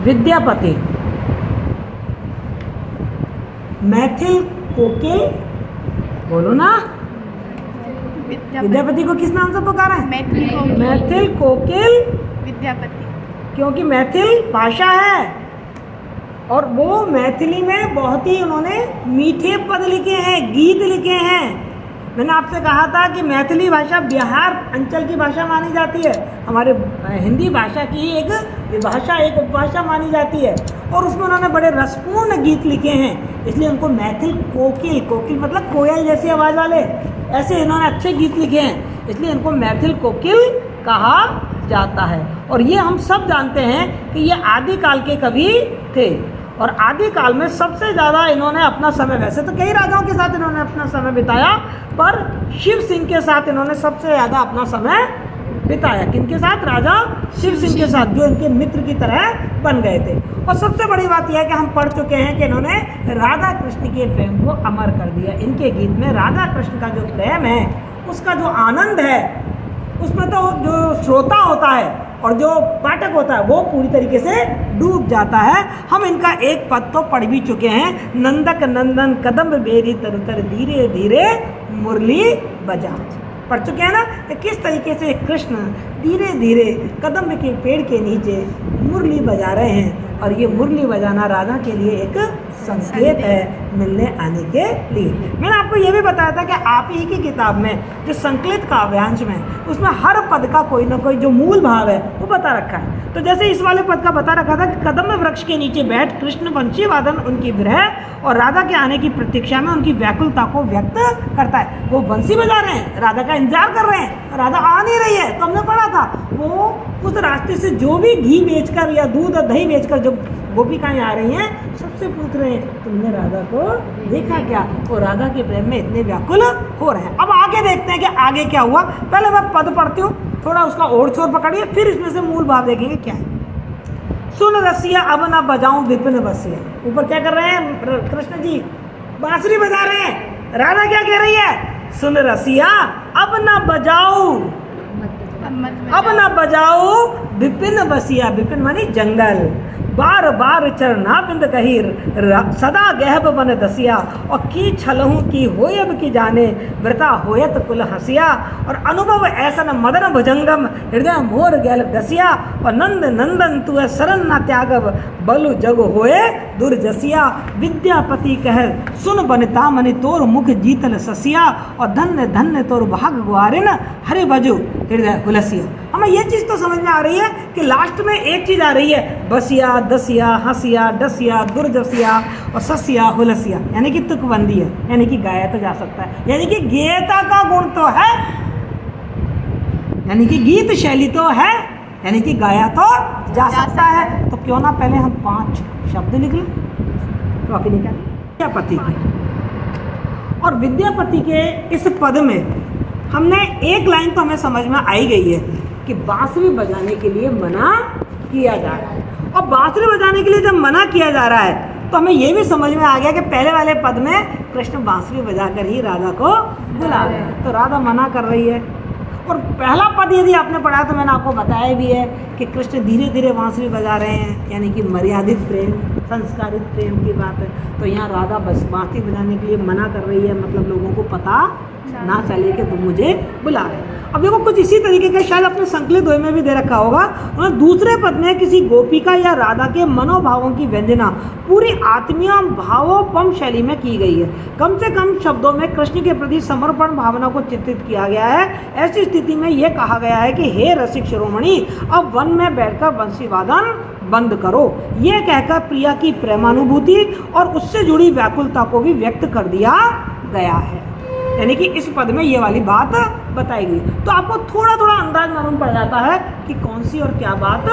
विद्यापति, मैथिल कोकिल, बोलो ना, विद्यापति को किस नाम से पुकारा है? मैथिल कोकिल विद्यापति, क्योंकि मैथिल भाषा है और वो मैथिली में बहुत ही उन्होंने मीठे पद लिखे हैं, गीत लिखे हैं। मैंने आपसे कहा था कि मैथिली भाषा बिहार अंचल की भाषा मानी जाती है, हमारे हिंदी भाषा की एक विभाषा, एक उपभाषा मानी जाती है, और उसमें उन्होंने बड़े रसपूर्ण गीत लिखे हैं, इसलिए उनको मैथिल कोकिल, कोकिल मतलब कोयल जैसी आवाज़ वाले, ऐसे इन्होंने अच्छे गीत लिखे हैं, इसलिए इनको मैथिल कोकिल कहा जाता है। और ये हम सब जानते हैं कि ये आदिकाल के कवि थे, और आदिकाल में सबसे ज़्यादा इन्होंने अपना समय, वैसे तो कई राजाओं के साथ इन्होंने अपना समय बिताया, पर शिव सिंह के साथ इन्होंने सबसे ज़्यादा अपना समय बिताया। किनके साथ? राजा शिव सिंह के साथ, जो इनके मित्र की तरह बन गए थे। और सबसे बड़ी बात यह है कि हम पढ़ चुके हैं कि इन्होंने राधा कृष्ण के प्रेम को अमर कर दिया। इनके गीत में राधा कृष्ण का जो प्रेम है, उसका जो आनंद है, उसमें तो जो श्रोता होता है और जो पाठक होता है वो पूरी तरीके से डूब जाता है। हम इनका एक पद तो पढ़ भी चुके हैं, नंदक नंदन कदम बेरी तरतर धीरे धीरे मुरली बजा, पढ़ चुके हैं ना, कि किस तरीके से कृष्ण धीरे धीरे कदम के पेड़ के नीचे मुरली बजा रहे हैं, और ये मुरली बजाना राधा के लिए एक संकेत है मिलने आने के लिए। मैंने आपको ये भी बताया था कि आप ही की किताब में जो संकलित काव्यांश में, उसमें हर पद का कोई ना कोई जो मूल भाव है वो बता रखा है। तो जैसे इस वाले पद का बता रखा था कि कदम वृक्ष के नीचे बैठ कृष्ण वंशी वादन उनकी विरह और राधा के आने की प्रतीक्षा में उनकी व्याकुलता को व्यक्त करता है। वो बंसी बजा रहे हैं, राधा का इंतजार कर रहे हैं, राधा आ नहीं रही है। तो हमने पढ़ा था वो उस रास्ते से जो भी घी बेचकर या दूध और दही बेचकर जो गोपिकाएं आ रही हैं, सबसे पूछ रहे हैं तुमने राधा को देखा क्या? वो राधा के प्रेम में इतने व्याकुल हो रहे हैं। अब आगे देखते हैं कि आगे क्या हुआ। पहले मैं पद पढ़ती हूँ, थोड़ा उसका ओर छोर पकड़िए, फिर इसमें से मूल भाव देखेंगे क्या है। सुन रसिया अब ना बजाऊं विपिन बसिया, ऊपर क्या कर रहे हैं कृष्ण जी? बांसुरी बजा रहे हैं। राधा क्या कह रही है? सुन रसिया अब ना बजाओ, अब ना बजाओ विपिन बसिया, विपिन मानी जंगल, बार बार चरना बिंद कहीर सदा गहब बन दसिया, और की छलहूँ की होयब की जाने व्रता होयत कुल हसिया, और अनुभव ऐसन मदन भुजंगम हृदय मोर गैल दसिया, और नंद नंदन तू शरण न त्यागब बलु जग होए दुर्जसिया, विद्यापति कह सुन बनिता मनि तोर मुख जीतल ससिया, और धन्य धन्य तोर भाग ग्वारिन हरि बजु हृदय हुलसिया। हमें ये चीज़ तो समझ में आ रही है कि लास्ट में एक चीज़ आ रही है, बसिया दसिया हसिया डसिया दुर्जसिया और ससिया हुलसिया, यानी कि तुकबंदी है, यानी कि गाया तो जा सकता है, यानी कि गेयता का गुण तो है, यानी कि गीत शैली तो है, यानी कि गाया तो जा सकता है। तो क्यों ना पहले हम 5 शब्द लिख लें, कॉपी निकाल। विद्यापति के, और विद्यापति के इस पद में हमने एक लाइन तो हमें समझ में आई गई है कि बांसुरी बजाने के लिए मना किया जा रहा है, और बांसुरी बजाने के लिए जब मना किया जा रहा है तो हमें ये भी समझ में आ गया कि पहले वाले पद में कृष्ण बांसुरी बजाकर ही राधा को बुला रहे हैं, तो राधा मना कर रही है। और पहला पद यदि आपने पढ़ा तो मैंने आपको बताया भी है कि कृष्ण धीरे धीरे बांसुरी बजा रहे हैं, यानी कि मर्यादित प्रेम, संस्कारित प्रेम की बात है। तो यहाँ राधा बस बांसुरी बजाने के लिए मना कर रही है, मतलब लोगों को पता ना चले कि तुम मुझे बुला रहे हैं। अब देखो कुछ इसी तरीके का शायद अपने संकलित दोहे में भी दे रखा होगा। उन्होंने दूसरे पद में किसी गोपिका या राधा के मनोभावों की व्यंजना पूरी आत्मीय भावोपम शैली में की गई है। कम से कम शब्दों में कृष्ण के प्रति समर्पण भावना को चित्रित किया गया है। ऐसी स्थिति में यह कहा गया है कि हे रसिक शिरोमणि, अब वन में बैठकर बंसी वादन बंद करो। यह कहकर प्रिया की प्रेमानुभूति और उससे जुड़ी व्याकुलता को भी व्यक्त कर दिया गया है, यानी कि इस पद में ये वाली बात बताई गई। तो आपको थोड़ा थोड़ा अंदाज मालूम पड़ जाता है कि कौन सी और क्या बात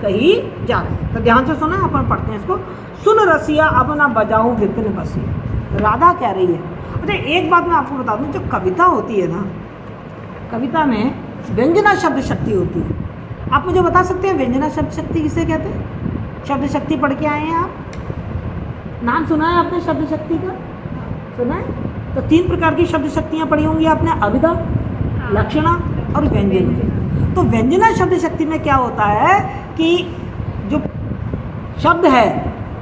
कही जा रही है। तो ध्यान से सुना, अपन पढ़ते हैं इसको। सुन रसिया अब ना बजाऊं विपिन बसिया, राधा कह रही है। अच्छा एक बात मैं आपको बता दूं, जो कविता होती है ना, कविता में व्यंजना शब्द शक्ति होती है। आप मुझे बता सकते हैं व्यंजना शब्द शक्ति किसे कहते हैं? शब्द शक्ति पढ़ के आए हैं आप, नाम सुना है आपने शब्द शक्ति का? सुना है? तो 3 प्रकार की शब्द शक्तियाँ पढ़ी होंगी आपने, अभिधा, लक्षणा और व्यंजना। तो व्यंजना शब्द शक्ति में क्या होता है कि जो शब्द है,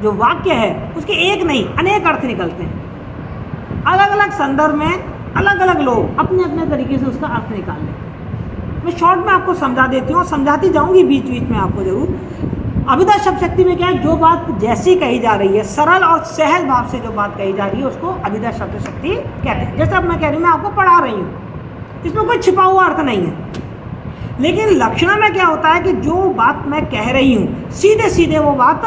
जो वाक्य है, उसके एक नहीं अनेक अर्थ निकलते हैं। अलग अलग संदर्भ में अलग अलग लोग अपने अपने तरीके से उसका अर्थ निकाल लेते हैं। मैं शॉर्ट में आपको समझा देती हूँ, समझाती जाऊँगी बीच बीच में आपको ज़रूर। अभिधा शब्द शक्ति में क्या है, जो बात जैसी कही जा रही है, सरल और सहज भाव से जो बात कही जा रही है, उसको अभिधा शब्द शक्ति कहते हैं। जैसे अब मैं कह रही हूँ, मैं आपको पढ़ा रही हूँ, इसमें कोई छिपा हुआ अर्थ नहीं है। लेकिन लक्षणा में क्या होता है कि जो बात मैं कह रही हूँ, सीधे सीधे वो बात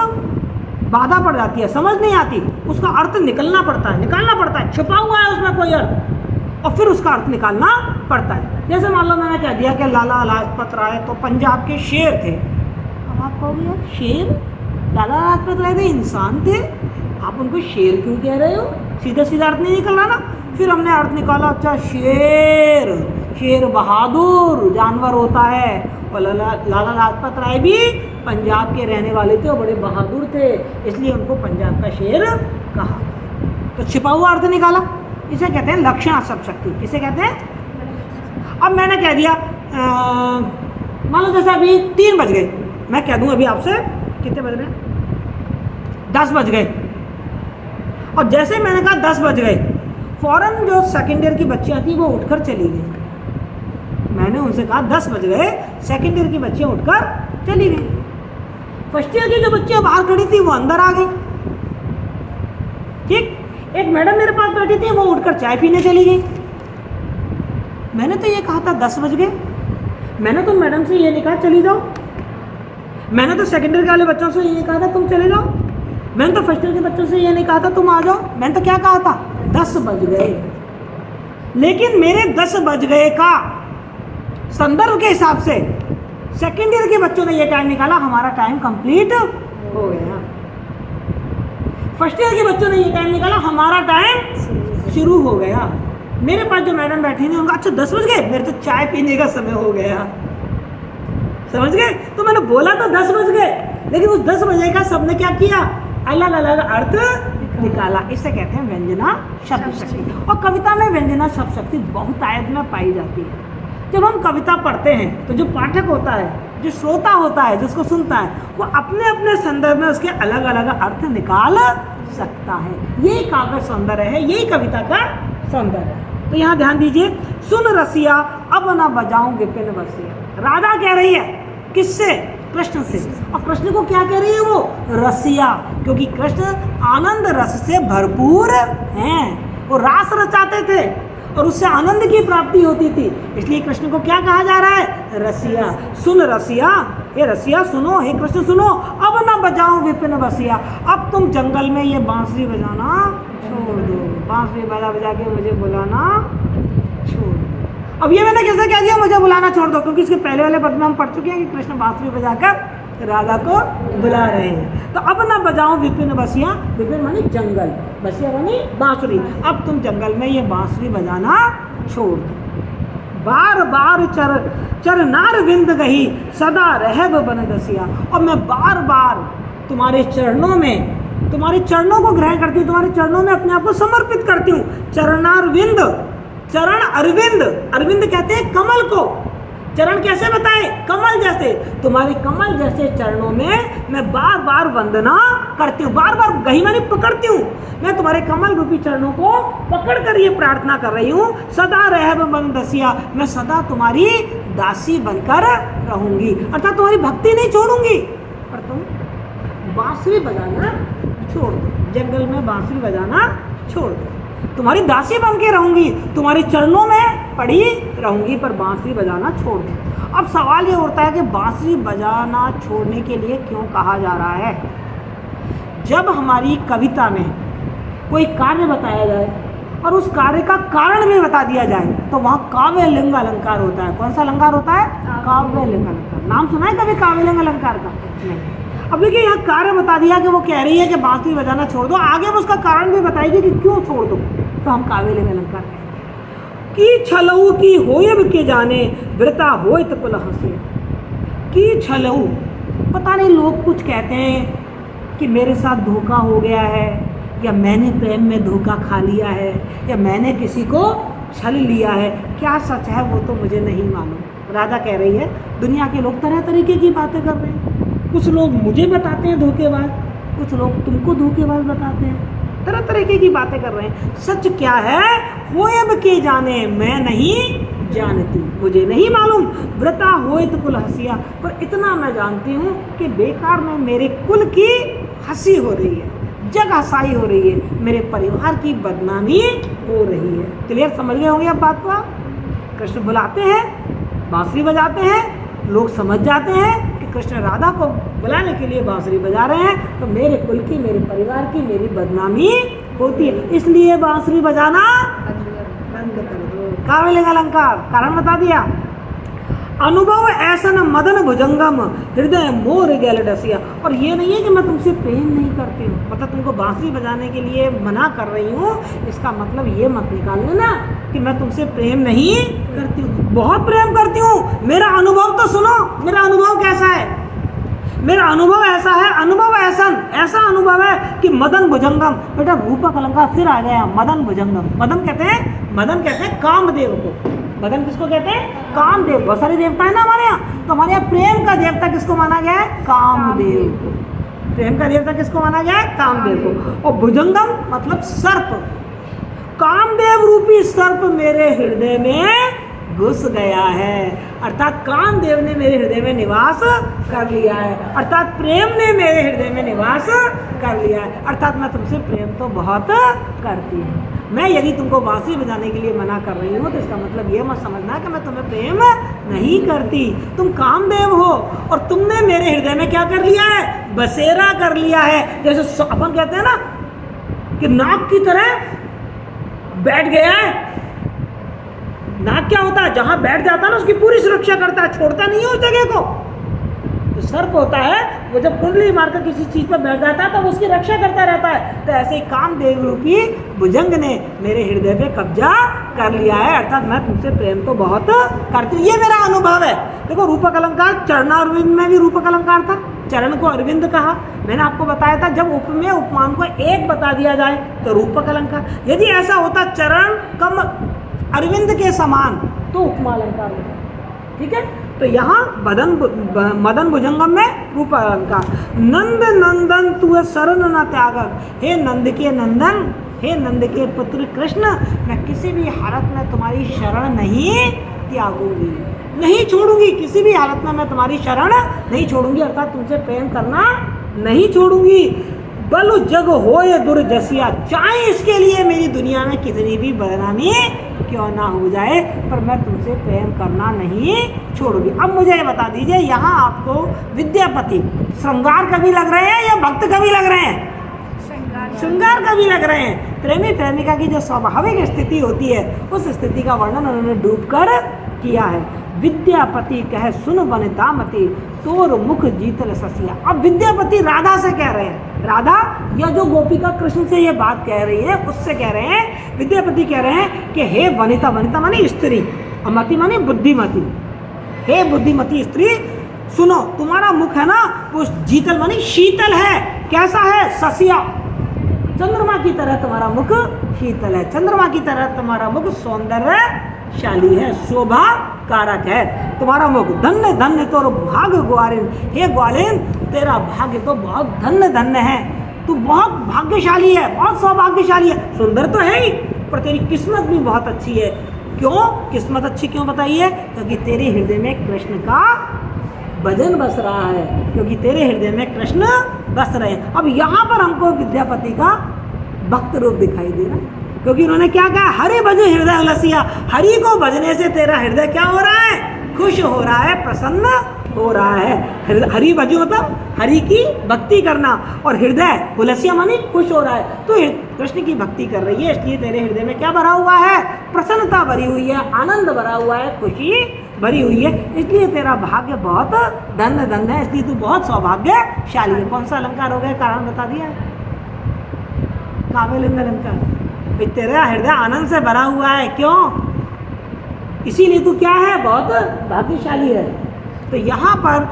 बाधा पड़ जाती है, समझ नहीं आती, उसका अर्थ निकालना पड़ता है, छिपा हुआ है उसमें कोई अर्थ, और फिर उसका अर्थ निकालना पड़ता है। जैसे मान लो मैंने कह दिया कि लाला लाजपत राय तो पंजाब के शेर थे। अब आप कहोगे यार शेर, लाला लाजपत राय तो इंसान थे, आप उनको शेर क्यों कह रहे हो? सीधा सीधा अर्थ नहीं निकल रहा ना। फिर हमने अर्थ निकाला, अच्छा शेर बहादुर जानवर होता है, और लाला लाजपत राय भी पंजाब के रहने वाले थे और बड़े बहादुर थे, इसलिए उनको पंजाब का शेर कहा। तो छिपा हुआ अर्थ निकाला, इसे कहते हैं लक्षणा शब्द शक्ति। किसे कहते हैं? अब मैंने कह दिया, मान लो जैसे अभी 3 बज गए, मैं कह दूं अभी आपसे कितने बज रहे हैं, 10 बज गए, और जैसे मैंने कहा 10 बज गए, फौरन जो सेकेंड ईयर की बच्चियाँ थी वो उठकर चली गई। मैंने उनसे कहा 10 बज गए, सेकेंड ईयर की बच्चियाँ उठकर चली गई। फर्स्ट ईयर की जो बच्चियाँ बाहर खड़ी थी वो अंदर आ गई। ठीक, एक मैडम मेरे पास बैठी थी, वो उठकर चाय पीने चली गई। मैंने तो ये कहा था 10 बज गए, मैंने तो मैडम से ये नहीं कहा चली जाओ, मैंने तो सेकेंड ईयर वाले बच्चों से ये कहा था तुम चले जाओ, मैंने तो फर्स्ट ईयर के बच्चों से ये नहीं कहा था तुम आ जाओ। मैंने तो क्या कहा था, 10 बज गए। लेकिन मेरे 10 बज गए का संदर्भ के हिसाब से सेकेंड ईयर के बच्चों ने ये टाइम निकाला, हमारा टाइम कंप्लीट हो गया। फर्स्ट ईयर के बच्चों ने ये टाइम निकाला, हमारा टाइम शुरू हो गया। मेरे पास जो मैडम बैठी थी उनका अच्छा 10 बज गए, मेरे तो चाय पीने का समय हो गया। समझ गए? तो मैंने बोला तो 10 बज गए, लेकिन उस 10 बजे का सबने क्या किया, अलग अलग अर्थ निकाला। इसे कहते हैं व्यंजना शब्द शक्ति। और कविता में व्यंजना शब्द शक्ति बहुत आयत में पाई जाती है। जब हम कविता पढ़ते हैं तो जो पाठक होता है, जो श्रोता होता है, जिसको सुनता है, वो अपने अपने संदर्भ में उसके अलग अलग अर्थ निकाल सकता है। यही काव्य सौंदर्य है, यही कविता का सौंदर्य है। तो यहाँ ध्यान दीजिए, सुन रसिया अब न बजाऊं विपिन बसिया। राधा कह रही है किससे? कृष्ण से। और कृष्ण को क्या कह रही है वो? रसिया, क्योंकि कृष्ण आनंद रस से भरपूर हैं। वो रास रचाते थे और उससे आनंद की प्राप्ति होती थी, इसलिए कृष्ण को क्या कहा जा रहा है? रसिया। सुन रसिया, हे रसिया सुनो, हे कृष्ण सुनो, अब ना बजाओ विपिन बसिया। अब तुम जंगल में ये बांसुरी बजाना छोड़ दो, बांसुरी बजा बजा के मुझे बुलाना छोड़ दो। अब ये मैंने कैसे कह दिया मुझे बुलाना छोड़ दो? क्योंकि इसके पहले वाले पद में हम पढ़ चुके हैं कि कृष्ण बांसुरी बजाकर राधा को बुला रहे हैं। तो अब ना बजाओ विपिन बसिया, विपिन मानी जंगल, बसिया मानी बांसुरी। अब तुम जंगल में ये बांसुरी बजाना छोड़ दो। बार बार चर नार विंद गही, सदा रहब बन दसिया। और मैं बार बार तुम्हारे चरणों में, तुम्हारे चरणों को ग्रहण करती हूँ, तुम्हारे चरणों में अपने आप को समर्पित करती हूँ। चरणार विंद, चरण अरविंद, अरविंद कहते हैं कमल को। चरण कैसे बताए? कमल जैसे। तुम्हारे कमल जैसे चरणों में मैं बार बार वंदना करती हूँ, बार बार गही मानी पकड़ती हूँ। मैं तुम्हारे कमल रूपी चरणों को पकड़ कर ये प्रार्थना कर रही हूँ, सदा रहब बन दसिया, मैं सदा तुम्हारी दासी बनकर रहूंगी, अर्थात तुम्हारी भक्ति नहीं छोड़ूंगी। पर तुम बांसुरी बजाना छोड़ दो, जंगल में बांसुरी बजाना छोड़ दो, तुम्हारी दासी बन के रहूंगी, तुम्हारे चरणों में पड़ी रहूंगी, पर बांसुरी बजाना छोड़ दो। अब सवाल ये उठता है कि बांसुरी बजाना छोड़ने के लिए क्यों कहा जा रहा है? जब हमारी कविता में कोई कार्य बताया जाए और उस कार्य का कारण भी बता दिया जाए तो वहाँ काव्य लिंग अलंकार होता है। कौन सा अलंकार होता है? काव्य लिंग अलंकार। नाम सुना है कभी काव्य लिंग अलंकार का? नहीं। अब देखिए यहाँ कार्य बता दिया कि वो कह रही है कि बांसुरी बजाना छोड़ दो, आगे वो उसका कारण भी बताएगी कि क्यों छोड़ दो, तो हम काव्य लिंग अलंकार कहेंगे। की छलऊ की होयब के जाने वृता होय तो कुल हंसे। की छलऊ, पता नहीं लोग कुछ कहते हैं कि मेरे साथ धोखा हो गया है, या मैंने प्रेम में धोखा खा लिया है, या मैंने किसी को छल लिया है। क्या सच है वो तो मुझे नहीं मालूम। राधा कह रही है दुनिया के लोग तरह तरीके की बातें कर रहे हैं, कुछ लोग मुझे बताते हैं धोखेबाज, कुछ लोग तुमको धोखेबाज बताते हैं, तरह तरह की बातें कर रहे हैं। सच क्या है होएब के जाने, मैं नहीं जानती, मुझे नहीं मालूम। व्रता होए तो कुल हंसिया, पर इतना मैं जानती हूँ कि बेकार में मेरे कुल की हंसी हो रही है, जग हंसाई हो रही है, मेरे परिवार की बदनामी हो रही है। क्लियर समझ गए होंगे अब बात को। कृष्ण बुलाते हैं, बांसुरी बजाते हैं, लोग समझ जाते हैं कि कृष्ण राधा को बुलाने के लिए बांसुरी बजा रहे हैं, तो मेरे कुल की, मेरे परिवार की, मेरी बदनामी होती है, इसलिए बांसुरी बजाना बंद कर दो। क्या मिलेगा अलंकार, कारण बता दिया। अनुभव ऐसा न मदन भुजंगम, हृदय मोर गैल डसिया। और ये नहीं है कि मैं तुमसे प्रेम नहीं करती हूँ, मतलब तुमको बांसुरी बजाने के लिए मना कर रही हूँ, इसका मतलब ये मत निकाल लेना कि मैं तुमसे प्रेम नहीं करती हूँ। बहुत प्रेम करती हूँ। मेरा अनुभव तो सुनो, मेरा अनुभव कैसा है। मेरा अनुभव ऐसा है, अनुभव ऐसा अनुभव है कि मदन भुजंगम। बेटा रूपक अलंकार फिर आ गया, मदन भुजंगम। मदन कहते हैं कामदेव को। मदन किसको कहते हैं? कामदेव। बहुत सारे देवता है ना हमारे यहाँ, तो हमारे यहाँ प्रेम का देवता किसको माना गया है? कामदेव को। प्रेम का देवता किसको माना गया है? कामदेव को। और भुजंगम मतलब सर्प। कामदेव रूपी सर्प मेरे हृदय में घुस गया है, अर्थात कामदेव ने मेरे हृदय में निवास कर लिया है, अर्थात प्रेम ने मेरे हृदय में निवास कर लिया है, अर्थात मैं तुमसे प्रेम तो बहुत करती हूँ। मैं यदि तुमको बांसुरी बजाने के लिए मना कर रही हूँ तो इसका मतलब ये मत समझना कि मैं तुम्हें प्रेम नहीं करती। तुम कामदेव हो और तुमने मेरे हृदय में क्या कर लिया है? बसेरा कर लिया है। जैसे अपन कहते हैं ना कि नाग की तरह बैठ गया है। नाग क्या होता है? जहां बैठ जाता है ना उसकी पूरी सुरक्षा करता है, छोड़ता नहीं है उस जगह को। जो सर्प होता है वो जब कुंडली मारकर किसी चीज पर बैठ जाता है तो उसकी रक्षा करता रहता है। तो ऐसे ही कामदेव रूपी भुजंग ने मेरे हृदय पे कब्जा कर लिया है, अर्थात मैं तुमसे प्रेम तो बहुत करती हूँ। ये मेरा अनुभव है। देखो रूपक अलंकार, चरणारविंद में भी रूपक अलंकार था, चरण को अरविंद कहा। मैंने आपको बताया था जब उपमेय उपमान को एक बता दिया जाए तो रूपक अलंकार। यदि ऐसा होता चरण कम अरविंद के समान तो उपमा अलंकार होता। ठीक है, तो यहाँ मदन भुजंगम में रूप अलंकार। नंद नंदन तू शरण न त्यागक, हे नंद के नंदन, हे नंद के पुत्र कृष्ण, मैं किसी भी हालत में तुम्हारी शरण नहीं त्यागूंगी, नहीं छोड़ूंगी, किसी भी हालत में मैं तुम्हारी शरण नहीं छोड़ूंगी, अर्थात तुमसे प्रेम करना नहीं छोड़ूंगी। बल जग होए दुर्जसिया, चाहे इसके लिए मेरी दुनिया में कितनी भी बदनामी क्यों ना हो जाए, पर मैं तुमसे प्रेम करना नहीं छोड़ूंगी। अब मुझे ये बता दीजिए, यहाँ आपको विद्यापति श्रृंगार कवि लग रहे हैं या भक्त कवि लग रहे हैं? श्रृंगार कवि लग रहे हैं। प्रेमी प्रेमिका की जो स्वाभाविक स्थिति होती है उस स्थिति का वर्णन उन्होंने डूब कर किया है। विद्यापति कहे सुन वनितामती, तोर मुख जीतल ससिया। अब विद्यापति राधा से कह रहे हैं, राधा या जो गोपिका कृष्ण से ये बात कह रही है उससे कह रहे हैं, विद्यापति कह रहे हैं कि हे वनिता, वनिता मानी स्त्री, मति मानी बुद्धिमती, हे बुद्धिमती स्त्री सुनो, तुम्हारा मुख है ना वो जीतल मानी शीतल है। कैसा है? ससिया, चंद्रमा की तरह तुम्हारा मुख शीतल है, चंद्रमा की तरह तुम्हारा मुख सौंदर्यशाली है, शोभा कारक है तुम्हारा मुख। धन्य धन्य तोर भाग्य ग्वालिन, हे ग्वालिन तेरा भाग्य तो बहुत धन्य धन्य है, तू बहुत भाग्यशाली है, बहुत सौभाग्यशाली है। सुंदर तो है ही पर तेरी किस्मत भी बहुत अच्छी है। क्यों किस्मत अच्छी क्यों बताइए? क्योंकि तेरे हृदय में कृष्ण का भजन बस रहा है, क्योंकि तेरे हृदय में कृष्ण बस रहे हैं। अब यहाँ पर हमको विद्यापति का भक्त रूप दिखाई दे रहा है, क्योंकि उन्होंने क्या कहा? हरि भजो हृदय उलसिया, हरि को भजने से तेरा हृदय क्या हो रहा है? खुश हो रहा है, प्रसन्न हो रहा है। हरि भजो मतलब हरि की भक्ति करना, और हृदय उलसिया मानी खुश हो रहा है, तो कृष्ण की भक्ति कर रही है, इसलिए तेरे हृदय में क्या भरा हुआ है? प्रसन्नता भरी हुई है, आनंद भरा हुआ है, खुशी भरी हुई है, इसलिए तेरा भाग्य बहुत धन्य धन्य है, इसलिए तू बहुत सौभाग्यशाली है। कौन सा अलंकार हो गया? कारण बता दिया, काव्यलिंग अलंकार। तेरा हृदय आनंद से भरा हुआ है, क्यों? इसीलिए तू क्या है? बहुत भाग्यशाली है। तो यहाँ पर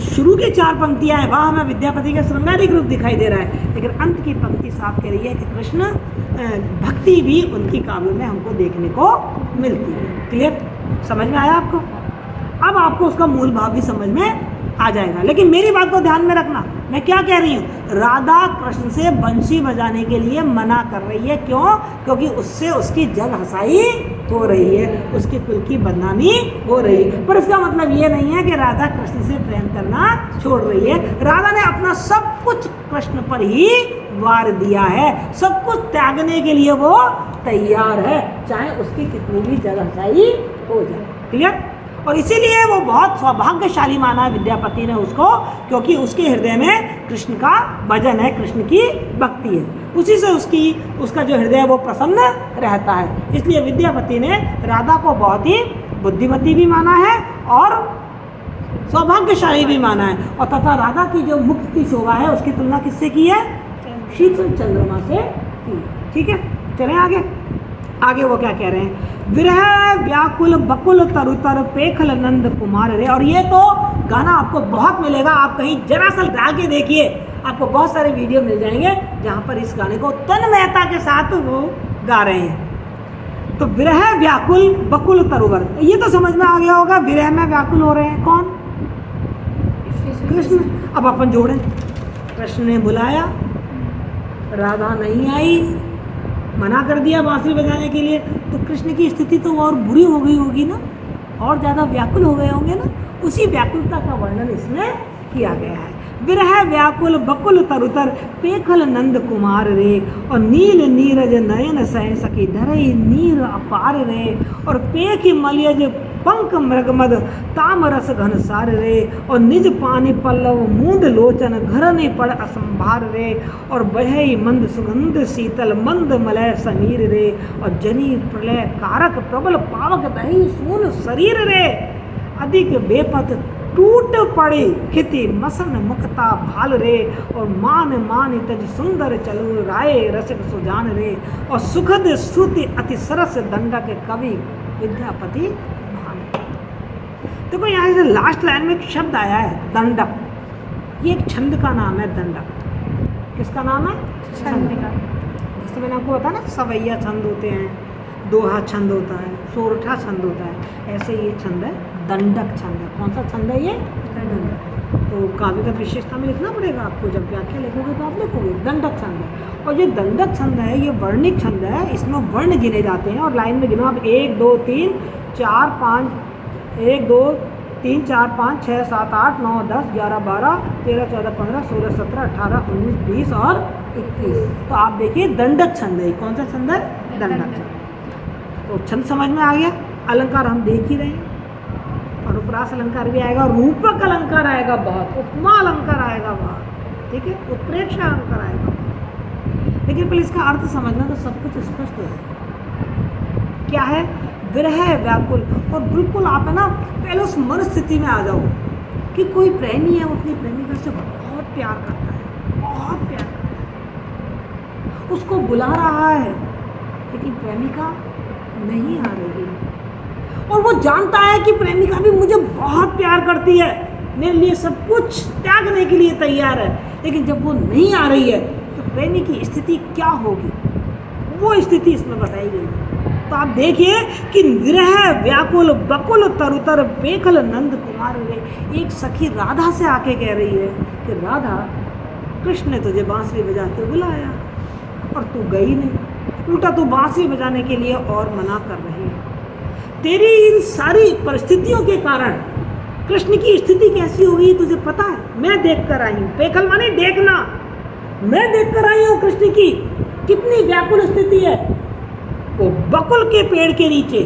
शुरू की 4 पंक्तियाँ हैं, वहाँ हमें विद्यापति का श्रृंगारिक रूप दिखाई दे रहा है, लेकिन अंत की पंक्ति साफ कह रही है कि कृष्ण भक्ति भी उनकी काव्यों में हमको देखने को मिलती है। क्लियर? समझ में आया आपको? अब आपको उसका मूल भाव भी समझ में आ जाएगा। लेकिन मेरी बात को ध्यान में रखना, मैं क्या कह रही हूँ, राधा कृष्ण से बंशी बजाने के लिए मना कर रही है। क्यों? क्योंकि उससे उसकी जग हंसाई हो रही है, उसके कुल की बदनामी हो रही है। पर इसका मतलब ये नहीं है कि राधा कृष्ण से प्रेम करना छोड़ रही है। राधा ने अपना सब कुछ कृष्ण पर ही वार दिया है, सब कुछ त्यागने के लिए वो तैयार है, चाहे उसकी कितनी भी जग हंसाई हो जाए। क्लियर? और इसीलिए वो बहुत सौभाग्यशाली माना विद्यापति ने उसको, क्योंकि उसके हृदय में कृष्ण का भजन है, कृष्ण की भक्ति है, उसी से उसका जो हृदय है वो प्रसन्न रहता है। इसलिए विद्यापति ने राधा को बहुत ही बुद्धिमती भी माना है और सौभाग्यशाली भी माना है, और तथा राधा की जो मुख की शोभा है उसकी तुलना किससे की है? शीतल चंद्रमा से की। ठीक है, चलें आगे। आगे वो क्या कह रहे हैं, विरह व्याकुल बकुल तरुतर पेखल नंद कुमार रे। और ये तो गाना आपको बहुत मिलेगा, आप कहीं जरा सा डाल के देखिए, आपको बहुत सारे वीडियो मिल जाएंगे जहाँ पर इस गाने को तन्मयता के साथ वो गा रहे हैं। तो विरह व्याकुल बकुल तरुवर, ये तो समझ में आ गया होगा, विरह में व्याकुल हो रहे हैं कौन? कृष्ण। अब अपन जोड़ें, कृष्ण ने बुलाया, राधा नहीं आई, मना कर दिया बांसुरी बजाने के लिए, तो कृष्ण की स्थिति तो और बुरी हो गई होगी ना, और ज़्यादा व्याकुल हो गए होंगे ना। उसी व्याकुलता का वर्णन इसमें किया गया है। विरह व्याकुल बकुल तरुतर पेखल नंद कुमार रे, और नील नीरज नयन सह सखी धरई नीर अपार रे, और पेख मलयज पंक मृगमद तामरस घन सार रे, और निज पानी पल्लव मूंद लोचन घरने पड़ असंभार रे, और बहई मंद सुगंध शीतल मंद मलय समीर रे, और जनी प्रलय कारक प्रबल पावक दही सून शरीर रे, अधिक बेपत टूट पड़े खिति मसन मुखता भाल रे, और मान मान तज सुंदर चलु राय रसिक सुजान रे, और सुखद श्रुति अति सरस दंडक कवि विद्यापति भान। देखो यहाँ से लास्ट लाइन में एक शब्द आया है दंडक, ये एक छंद का नाम है। दंडक किसका नाम है? छंद का। जैसे मैंने आपको बताया ना, सवैया छंद होते हैं, दोहा छंद होता है, सोरठा छंद होता है, ऐसे ये छंद है दंडक छंद है। कौन सा छंद है ये? दंडक। तो काव्य का विशेषता में लिखना पड़ेगा आपको, जब व्याख्या लिखोगे तो आप लिखोगे दंडक छंद है। और ये दंडक छंद है, ये वर्णिक छंद है, इसमें वर्ण गिने जाते हैं, और लाइन में गिनो आप 1 2 3 4 5 1 2 3 4 5 6 7 8 9 10 11 12 13 14 15 16 17 18 19 20 और 21। तो आप देखिए दंडक छंद है। कौन सा छंद है? दंडक छंद। तो छंद समझ में आ गया। अलंकार हम देख ही रहे हैं, और उपरास अलंकार भी आएगा, रूपक अलंकार आएगा बहुत, उपमा अलंकार आएगा बहुत, ठीक है, उत्प्रेक्ष अलंकार आएगा। लेकिन पहले इसका अर्थ समझना तो सब कुछ स्पष्ट हो क्या है। विरह व्याकुल, और बिल्कुल आप है ना पहले उस मन स्थिति में आ जाओ कि कोई प्रेमी है, वो अपनी प्रेमिका से बहुत प्यार करता है, बहुत प्यार करता है, उसको बुला रहा है, लेकिन प्रेमिका नहीं आ रही है, और वो जानता है कि प्रेमिका भी मुझे बहुत प्यार करती है, मेरे लिए सब कुछ त्यागने के लिए तैयार है, लेकिन जब वो नहीं आ रही है तो प्रेमी की स्थिति क्या होगी, वो स्थिति इसमें बताई गई है। तो आप देखिए कि विरह व्याकुल बकुल तरुतर पेखल नंद कुमार रे, एक सखी राधा से आके कह रही है कि राधा, कृष्ण ने तुझे बांसुरी बजाते बुलाया और तू गई नहीं, उल्टा तू बांसुरी बजाने के लिए और मना कर रही है। तेरी इन सारी परिस्थितियों के कारण कृष्ण की स्थिति कैसी हो गई तुझे पता है? मैं देख कर आई हूँ, पेखल माने देखना, मैं देख कर आई हूँ कृष्ण की कितनी व्याकुल स्थिति है। वो बकुल के पेड़ के नीचे,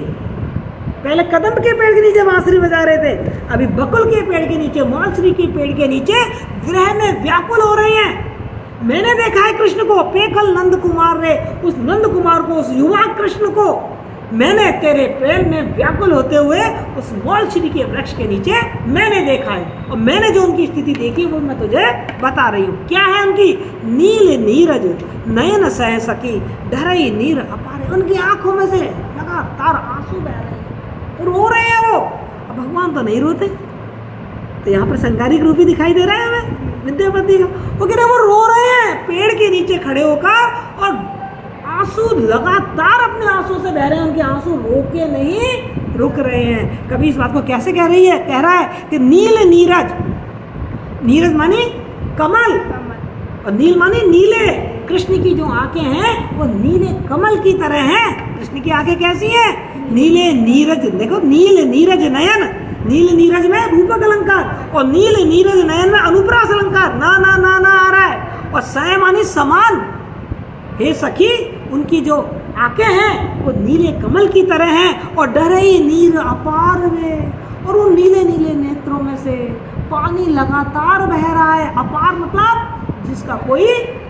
पहले कदम के पेड़ के नीचे बांसुरी बजा रहे थे, अभी बकुल के पेड़ के नीचे, मौलश्री के पेड़ के नीचे विरह में व्याकुल हो रहे हैं। मैंने देखा है कृष्ण को, पेखल नंद कुमार रे, उस नंद कुमार को, उस युवा कृष्ण को मैंने तेरे प्रेम में व्याकुल होते हुए उस मौलश्री के वृक्ष के नीचे मैंने देखा है, और मैंने जो उनकी स्थिति देखी वो मैं तुझे बता रही हूँ। क्या है उनकी? नील नीरज नयन सह सकी ढरई नीर अपारे, उनकी आंखों में से लगातार आंसू बह रहे हैं, रो रहे हैं वो। अब भगवान तो नहीं रोते, तो यहाँ पर संगारिक रूप ही दिखाई दे रहा है हमें विद्यापति का। वो कह रहे वो रो रहे हैं पेड़ के नीचे खड़े होकर, और आंसू लगातार अपने आंसू से बह रहे हैं, उनके आंसू रोके नहीं रुक रहे हैं। कभी इस बात को कैसे कह रही है? कह रहा है कि नील नीरज, नीरज माने कमल, और नील माने नीले। कृष्ण की जो आंखें हैं वो नीले कमल की तरह हैं। कृष्ण की आंखें कैसी हैं? नीले नीरज, देखो नील नीरज नयन, नील नीरज में रूपक अलंकार और नील नीरज नयन में अनुप्रास अलंकार, ना ना ना ना आ रहा है। और सय मानी समान। हे सखी, उनकी जो आंखें हैं वो नीले कमल की तरह हैं और डरई नीर अपार में, और उन नीले नीले नेत्रों में से पानी लगातार बह रहा है। अपार मतलब जिसका कोई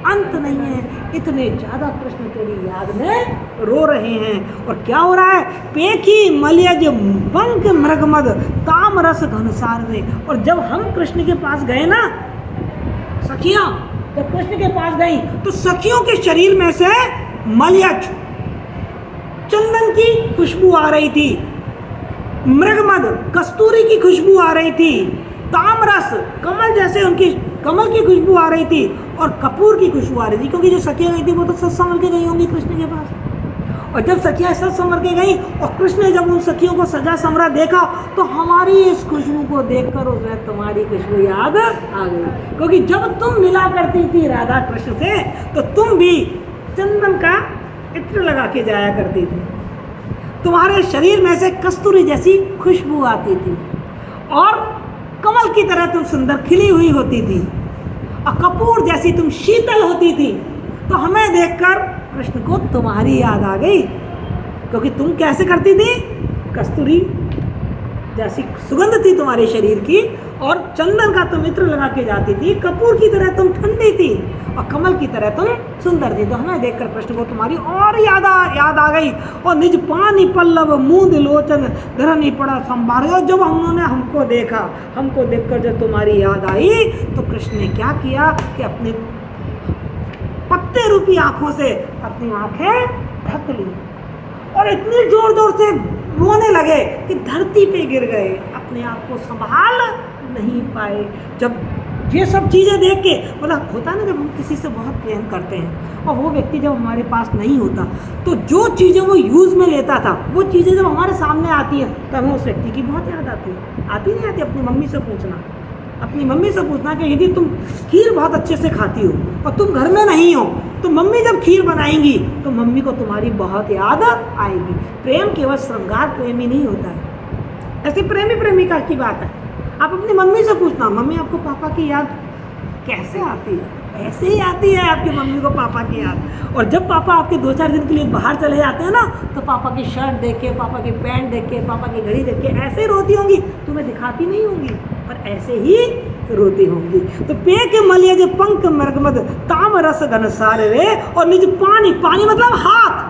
अंत नहीं है। इतने ज्यादा कृष्ण तेरी याद में रो रहे हैं। और क्या हो रहा है? पेखी मलयज पंख मृगमद ताम रस घनसार में। और जब हम कृष्ण के पास गए ना, सखियां जब कृष्ण के पास गई तो सखियों के शरीर में से मलयज चंदन की खुशबू आ रही थी, मृगमद कस्तूरी की खुशबू आ रही थी, तामरस कमल जैसे उनकी कमल की खुशबू आ रही थी, और कपूर की खुशबू आ रही थी। क्योंकि जो सखियां गई थी वो तो सच संवर के गई होंगी कृष्ण के पास। और जब सखियां सच संवर के गई और कृष्ण ने जब उन सखियों को सजा समरा देखा तो हमारी इस खुशबू को देखकर उसमें तुम्हारी खुशबू याद आ गई। क्योंकि जब तुम मिला करती थी राधा कृष्ण से तो तुम भी चंदन का इत्र लगा के जाया करती थी। तुम्हारे शरीर में से कस्तूरी जैसी खुशबू आती थी और कमल की तरह तुम सुंदर खिली हुई होती थी और कपूर जैसी तुम शीतल होती थी। तो हमें देखकर कृष्ण को तुम्हारी याद आ गई। क्योंकि तुम कैसे करती थी? कस्तूरी जैसी सुगंध थी तुम्हारे शरीर की और चंदन का तुम इत्र लगा के जाती थी, कपूर की तरह तुम ठंडी थी और कमल की तरह तुम सुंदर थी। तो हमें देखकर कृष्ण को तुम्हारी और याद आ गई। और निज पानी पल्लव मूंद लोचन धरनी पड़ा संभार। और जब उन्होंने हमको देखा, हमको देखकर जब तुम्हारी याद आई तो कृष्ण ने क्या किया कि अपने पत्ते रूपी आंखों से अपनी आंखें ढक ली और इतनी जोर जोर से रोने लगे कि धरती पे गिर गए, अपने आप को संभाल नहीं पाए। जब ये सब चीज़ें देख के मतलब होता है ना, जब हम किसी से बहुत प्रेम करते हैं और वो व्यक्ति जब हमारे पास नहीं होता तो जो चीज़ें वो यूज़ में लेता था वो चीज़ें जब हमारे सामने आती हैं तब हमें उस व्यक्ति की बहुत याद आती है। आती नहीं आती? अपनी मम्मी से पूछना, अपनी मम्मी से पूछना कि यदि तुम खीर बहुत अच्छे से खाती हो और तुम घर में नहीं हो तो मम्मी जब खीर बनाएंगी तो मम्मी को तुम्हारी बहुत याद आएगी। प्रेम केवल श्रृंगार प्रेम ही नहीं होता है, ऐसे प्रेमी प्रेमिका की बात है। आप अपनी मम्मी से पूछना, मम्मी आपको पापा की याद कैसे आती है? ऐसे ही आती है आपकी मम्मी को पापा की याद। और जब पापा आपके 2-4 दिन के लिए बाहर चले जाते हैं ना तो पापा की शर्ट देख के, पापा की पैंट देख के, पापा की घड़ी देख के ऐसे ही रोती होंगी। तुम्हें दिखाती नहीं होंगी पर ऐसे ही रोती होंगी। तो पे के मलयज पंख मृगमद ताम रस घनसार रे। और निज पानी, पानी मतलब हाथ,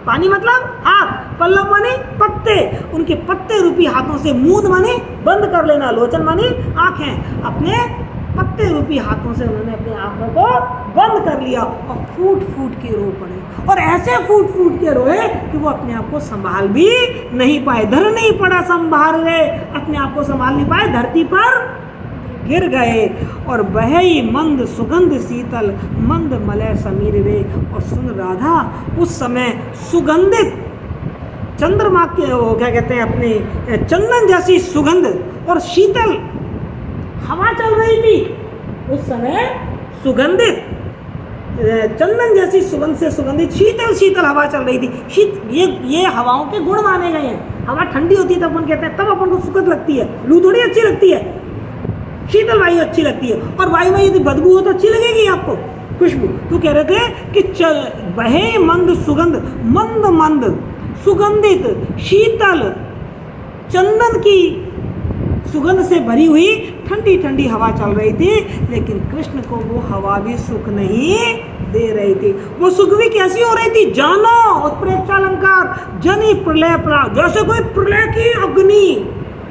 पानी मतलब हाथ, पल्लव माने पत्ते, उनके पत्ते रूपी हाथों से मूंद माने बंद कर लेना, लोचन माने आंखें, अपने पत्ते रूपी हाथों से उन्होंने अपनी आंखों को बंद कर लिया और फूट फूट के रो पड़े। और ऐसे फूट फूट के रोए कि वो अपने आप को संभाल भी नहीं पाए। धर नहीं पड़ा संभाल रहे, अपने आप को संभाल नहीं पाए, धरती पर गिर गए। और बहई मंद सुगंध शीतल मंद मलय समीर रे। और सुन राधा, उस समय सुगंधित चंद्रमा के वो क्या कहते हैं अपने चंदन जैसी सुगंध और शीतल हवा चल रही थी। उस समय सुगंधित चंदन जैसी सुगंध से सुगंधित शीतल शीतल हवा चल रही थी। ये हवाओं के गुण माने गए हैं। हवा ठंडी होती है तब अपन कहते हैं, तब अपन को सुगंध लगती है, लू थोड़ी अच्छी लगती है, शीतल वायु अच्छी लगती है। और वायु में यदि बदबू हो तो अच्छी लगेगी आपको, खुशबू। तो कह रहे थे कि बहे मंद सुगंध, मंद मंद सुगंधित शीतल चंदन की सुगंध से भरी हुई ठंडी ठंडी हवा चल रही थी। लेकिन कृष्ण को वो हवा भी सुख नहीं दे रही थी। वो सुख भी कैसी हो रही थी? जानो उत्प्रेक्षालंकार जनी प्रलय प्रा, जैसे कोई प्रलय की अग्नि।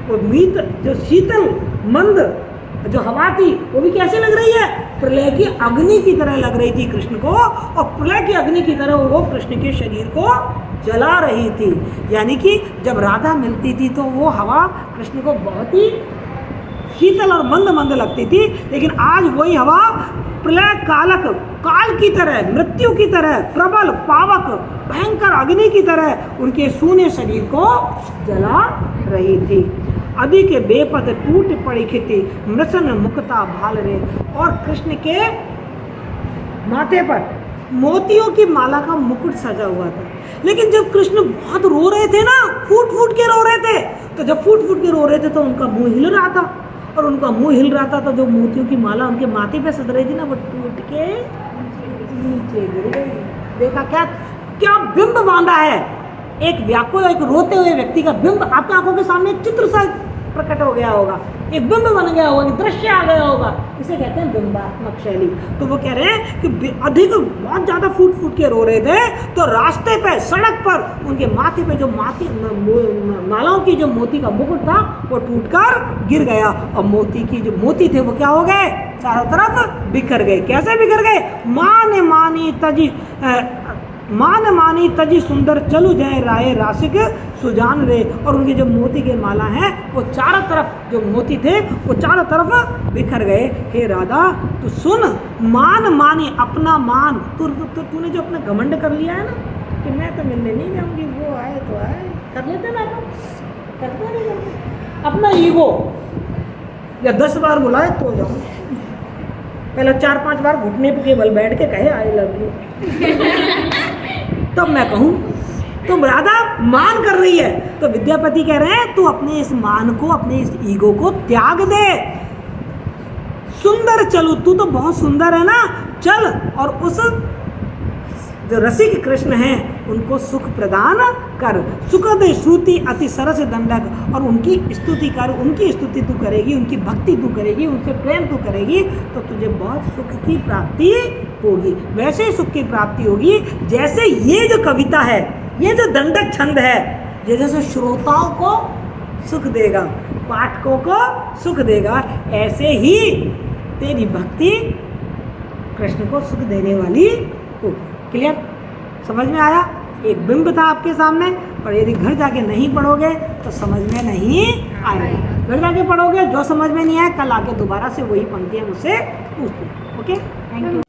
वो मीत जो शीतल मंद जो हवा थी वो भी कैसे लग रही है? प्रलय की अग्नि की तरह लग रही थी कृष्ण को। और प्रलय की अग्नि की तरह वो कृष्ण के शरीर को जला रही थी। यानी कि जब राधा मिलती थी तो वो हवा कृष्ण को बहुत ही शीतल और मंद मंद लगती थी। लेकिन आज वही हवा प्रलय कालक, काल की तरह, मृत्यु की तरह, प्रबल पावक भयंकर अग्नि की तरह उनके सूने शरीर को जला रही थी। अधिक बेपत टूट पड़ी खिति मृसन मुक्ता भाल रे। और कृष्ण के माथे पर मोतियों की माला का मुकुट सजा हुआ था। लेकिन जब कृष्ण बहुत रो रहे थे ना, फूट फूट के रो रहे थे, तो जब फूट फूट के रो रहे थे तो उनका मुंह हिल रहा था, और उनका मुंह हिल रहा था तो जो मोतियों की माला उनके माथे पे सज रही थी ना, वो टूट के नीचे गिर गई। देखा क्या क्या बिंब बांधा है, एक व्याकुल, एक रोते हुए व्यक्ति का बिंब आपकी आंखों के सामने एक चित्र सा प्रकट हो गया होगा, एक बिंब बन गया होगा, एक दृश्य आ गया होगा, इसे कहते हैं बिंबात्मक शैली। तो वो कह रहे हैं कि अधिक बहुत ज्यादा फूट फूट के रो रहे थे, तो रास्ते पे सड़क पर उनके माथे पे जो मालाओं की जो मोती का मुकुट था वो टूटकर गिर गया, और मोती की जो मोती थे वो क्या हो गए, चारों तरफ बिखर गए। कैसे बिखर गए, मान मानी तजी सुंदर चलू जाए राय रासिक सुजान रे। और उनके जो मोती के माला हैं वो चारों तरफ जो मोती थे वो चारों तरफ बिखर गए। हे राधा तू सुन, मान मानी अपना मान, तूने जो अपना घमंड कर लिया है ना कि मैं तो मिलने नहीं जाऊंगी, वो आए तो आए, कर लेते ना, करते नहीं करते अपना ईगो, या 10 बार बुलाए तो जाऊँ, पहले 4-5 बार घुटने पे केवल बैठ के कहे आई लव यू तब मैं कहूँ। तो राधा मान कर रही है, तो विद्यापति कह रहे हैं तू अपने इस मान को, अपने इस ईगो को त्याग दे। सुंदर चलू, तू तो बहुत सुंदर है ना, चल और उस जो रसिक कृष्ण हैं उनको सुख प्रदान कर। सुखद श्रुति अति सरस दंडक, और उनकी स्तुति कर, उनकी स्तुति तू करेगी, उनकी भक्ति तू करेगी, उनसे प्रेम तू करेगी, तो तुझे बहुत सुख की प्राप्ति होगी। वैसे ही सुख की प्राप्ति होगी जैसे ये जो कविता है, ये जो दंडक छंद है, ये जैसे श्रोताओं को सुख देगा, पाठकों को सुख देगा, ऐसे ही तेरी भक्ति कृष्ण को सुख देने वाली होगी। क्लियर, समझ में आया? एक बिंब था आपके सामने, और यदि घर जाके नहीं पढ़ोगे तो समझ में नहीं आएगा। घर जाके पढ़ोगे, जो समझ में नहीं आए कल आके दोबारा से वही पंक्तियाँ मुझसे पूछते। Okay, thank you.